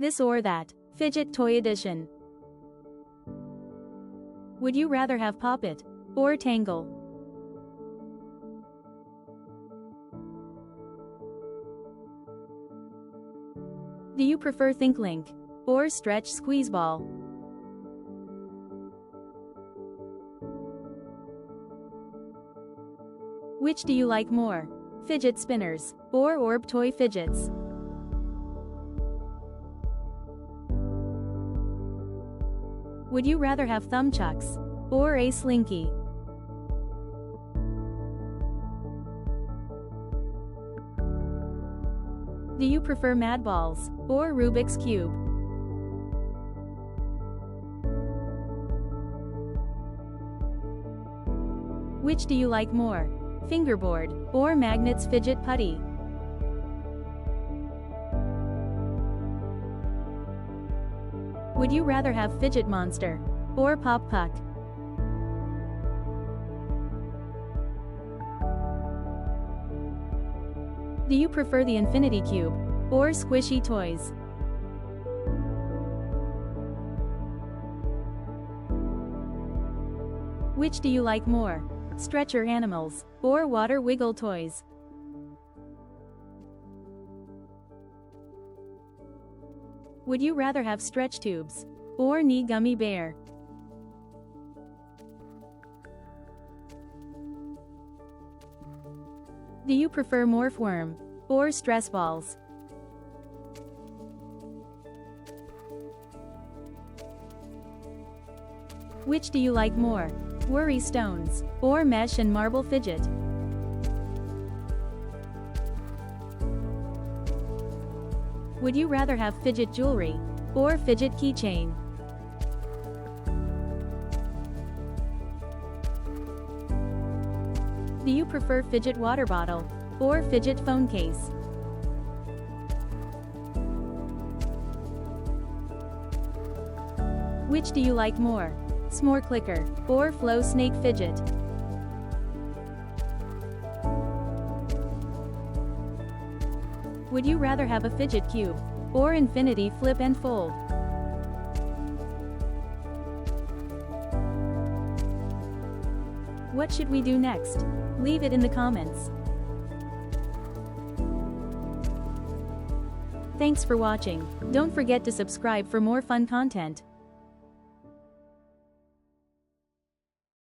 This or that. Fidget Toy Edition. Would you rather have Pop It or Tangle? Do you prefer Think Link or Stretch Squeeze Ball? Which do you like more? Fidget spinners or orb toy fidgets? Would you rather have thumb chucks or a slinky? Do you prefer Mad Balls or Rubik's Cube? Which do you like more? Fingerboard or Magnets Fidget Putty? Would you rather have Fidget Monster or Pop Puck? Do you prefer the Infinity Cube or Squishy Toys? Which do you like more? Stretcher Animals or Water Wiggle Toys? Would you rather have Stretch Tubes or Knee Gummy Bear? Do you prefer Morph Worm or Stress Balls? Which do you like more? Worry Stones or Mesh and Marble Fidget? Would you rather have Fidget Jewelry or Fidget Keychain? Do you prefer Fidget Water Bottle or Fidget Phone Case? Which do you like more? S'more Clicker or Flow Snake Fidget? Would you rather have a Fidget Cube or Infinity Flip and Fold? What should we do next? Leave it in the comments. Thanks for watching. Don't forget to subscribe for more fun content.